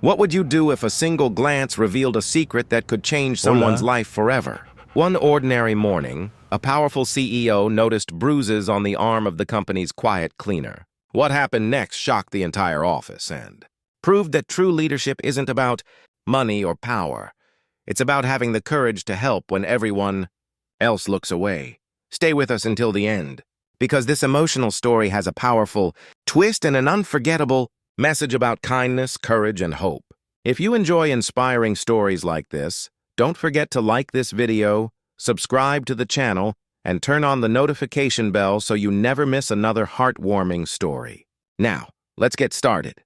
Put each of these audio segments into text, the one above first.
What would you do if a single glance revealed a secret that could change someone's Hola. life forever? One ordinary morning, a powerful CEO noticed bruises on the arm of the company's quiet cleaner. What happened next shocked the entire office and proved that true leadership isn't about money or power. It's about having the courage to help when everyone else looks away. Stay with us until the end, because this emotional story has a powerful twist and an unforgettable message about kindness, courage, and hope. If you enjoy inspiring stories like this, don't forget to like this video, subscribe to the channel, and turn on the notification bell so you never miss another heartwarming story. Now, let's get started.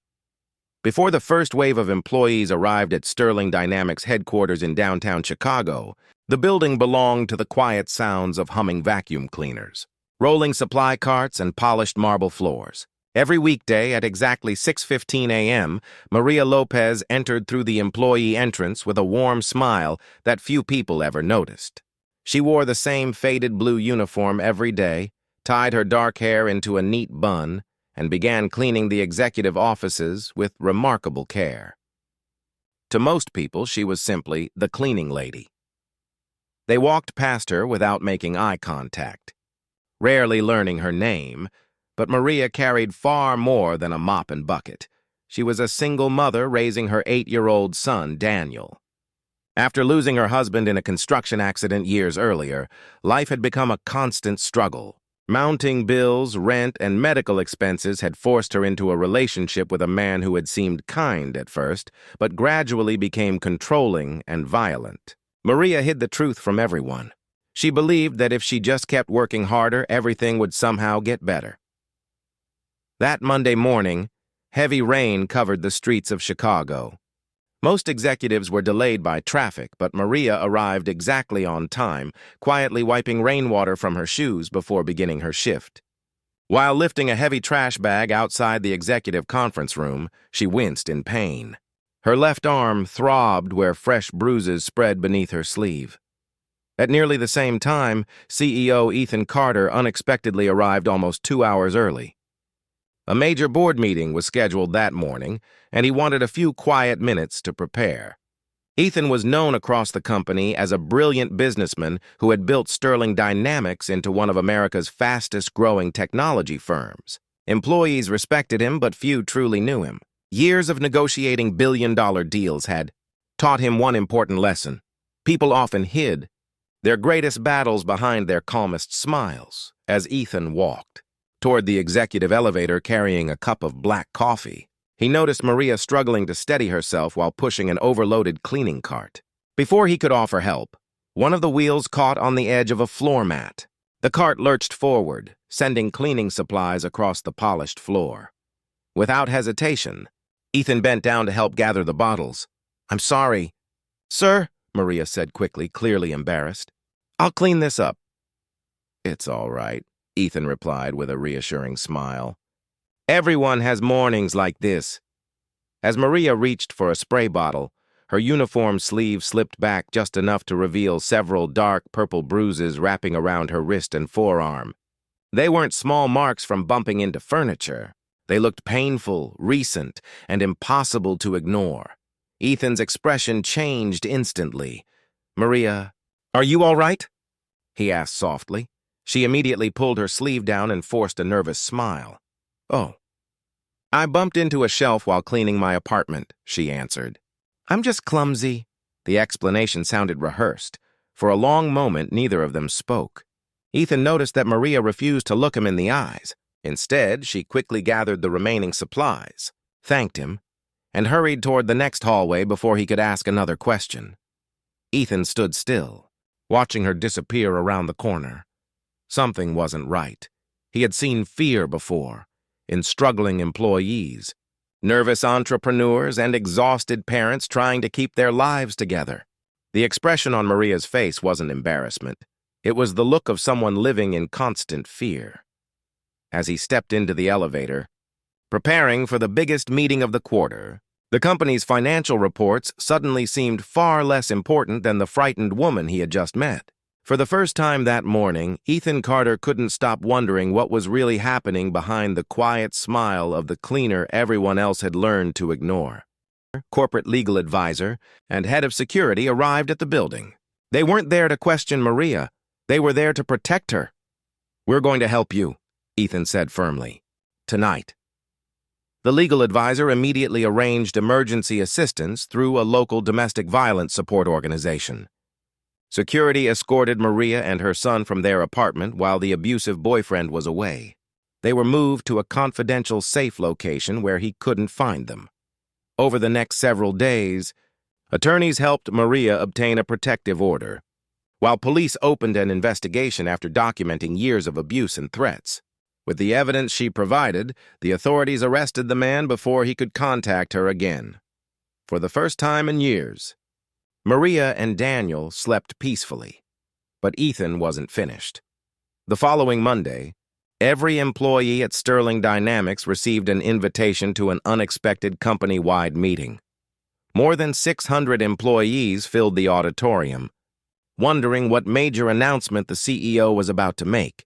Before the first wave of employees arrived at Sterling Dynamics headquarters in downtown Chicago, the building belonged to the quiet sounds of humming vacuum cleaners, rolling supply carts, and polished marble floors. Every weekday at exactly 6:15 a.m., Maria Lopez entered through the employee entrance with a warm smile that few people ever noticed. She wore the same faded blue uniform every day, tied her dark hair into a neat bun, and began cleaning the executive offices with remarkable care. To most people, she was simply the cleaning lady. They walked past her without making eye contact, rarely learning her name. But Maria carried far more than a mop and bucket. She was a single mother raising her 8-year-old son, Daniel. After losing her husband in a construction accident years earlier, life had become a constant struggle. Mounting bills, rent, and medical expenses had forced her into a relationship with a man who had seemed kind at first, but gradually became controlling and violent. Maria hid the truth from everyone. She believed that if she just kept working harder, everything would somehow get better. That Monday morning, heavy rain covered the streets of Chicago. Most executives were delayed by traffic, but Maria arrived exactly on time, quietly wiping rainwater from her shoes before beginning her shift. While lifting a heavy trash bag outside the executive conference room, she winced in pain. Her left arm throbbed where fresh bruises spread beneath her sleeve. At nearly the same time, CEO Ethan Carter unexpectedly arrived almost 2 hours early. A major board meeting was scheduled that morning, and he wanted a few quiet minutes to prepare. Ethan was known across the company as a brilliant businessman who had built Sterling Dynamics into one of America's fastest-growing technology firms. Employees respected him, but few truly knew him. Years of negotiating billion-dollar deals had taught him one important lesson. People often hid their greatest battles behind their calmest smiles. As Ethan walked toward the executive elevator carrying a cup of black coffee, he noticed Maria struggling to steady herself while pushing an overloaded cleaning cart. Before he could offer help, one of the wheels caught on the edge of a floor mat. The cart lurched forward, sending cleaning supplies across the polished floor. Without hesitation, Ethan bent down to help gather the bottles. "I'm sorry." "Sir," Maria said quickly, clearly embarrassed. "I'll clean this up." "It's all right," Ethan replied with a reassuring smile. "Everyone has mornings like this." As Maria reached for a spray bottle, her uniform sleeve slipped back just enough to reveal several dark purple bruises wrapping around her wrist and forearm. They weren't small marks from bumping into furniture. They looked painful, recent, and impossible to ignore. Ethan's expression changed instantly. "Maria, are you all right?" he asked softly. She immediately pulled her sleeve down and forced a nervous smile. "Oh, I bumped into a shelf while cleaning my apartment," she answered. "I'm just clumsy." The explanation sounded rehearsed. For a long moment, neither of them spoke. Ethan noticed that Maria refused to look him in the eyes. Instead, she quickly gathered the remaining supplies, thanked him, and hurried toward the next hallway before he could ask another question. Ethan stood still, watching her disappear around the corner. Something wasn't right. He had seen fear before, in struggling employees, nervous entrepreneurs, and exhausted parents trying to keep their lives together. The expression on Maria's face wasn't embarrassment. It was the look of someone living in constant fear. As he stepped into the elevator, preparing for the biggest meeting of the quarter, the company's financial reports suddenly seemed far less important than the frightened woman he had just met. For the first time that morning, Ethan Carter couldn't stop wondering what was really happening behind the quiet smile of the cleaner everyone else had learned to ignore. corporate legal advisor, and head of security arrived at the building. They weren't there to question Maria. They were there to protect her. "We're going to help you," Ethan said firmly. "Tonight." The legal advisor immediately arranged emergency assistance through a local domestic violence support organization. Security escorted Maria and her son from their apartment while the abusive boyfriend was away. They were moved to a confidential, safe location where he couldn't find them. Over the next several days, attorneys helped Maria obtain a protective order, while police opened an investigation after documenting years of abuse and threats. With the evidence she provided, the authorities arrested the man before he could contact her again. For the first time in years, Maria and Daniel slept peacefully, but Ethan wasn't finished. The following Monday, every employee at Sterling Dynamics received an invitation to an unexpected company-wide meeting. More than 600 employees filled the auditorium. Wondering what major announcement the CEO was about to make,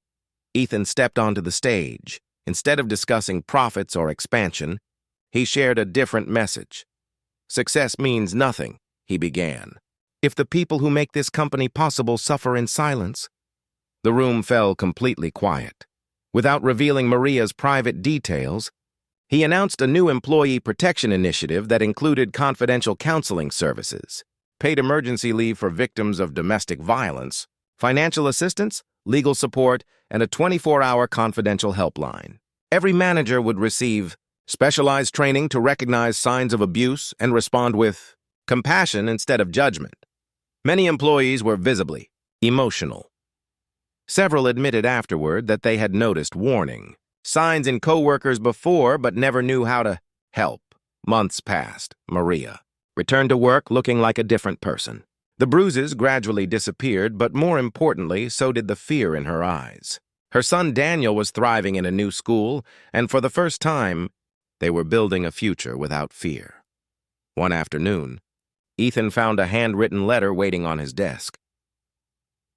Ethan stepped onto the stage. Instead of discussing profits or expansion, he shared a different message. "Success means nothing," he began, "if the people who make this company possible suffer in silence." The room fell completely quiet. Without revealing Maria's private details, he announced a new employee protection initiative that included confidential counseling services, paid emergency leave for victims of domestic violence, financial assistance, legal support, and a 24-hour confidential helpline. Every manager would receive specialized training to recognize signs of abuse and respond with compassion instead of judgment. Many employees were visibly emotional. Several admitted afterward that they had noticed warning signs in coworkers before but never knew how to help. Months passed. Maria returned to work looking like a different person. The bruises gradually disappeared, but more importantly, so did the fear in her eyes. Her son Daniel was thriving in a new school, and for the first time, they were building a future without fear. One afternoon, Ethan found a handwritten letter waiting on his desk.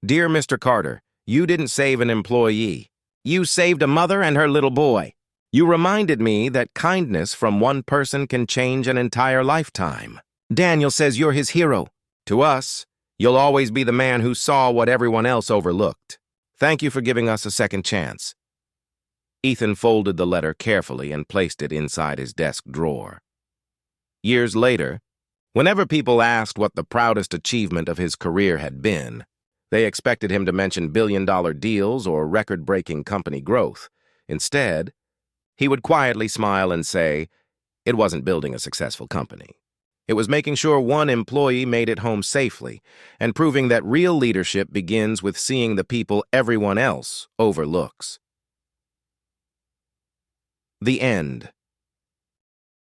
"Dear Mr. Carter, you didn't save an employee. You saved a mother and her little boy. You reminded me that kindness from one person can change an entire lifetime. Daniel says you're his hero. To us, you'll always be the man who saw what everyone else overlooked. Thank you for giving us a second chance." Ethan folded the letter carefully and placed it inside his desk drawer. Years later, whenever people asked what the proudest achievement of his career had been, they expected him to mention billion-dollar deals or record-breaking company growth. Instead, he would quietly smile and say, it wasn't building a successful company. It was making sure one employee made it home safely and proving that real leadership begins with seeing the people everyone else overlooks. The end.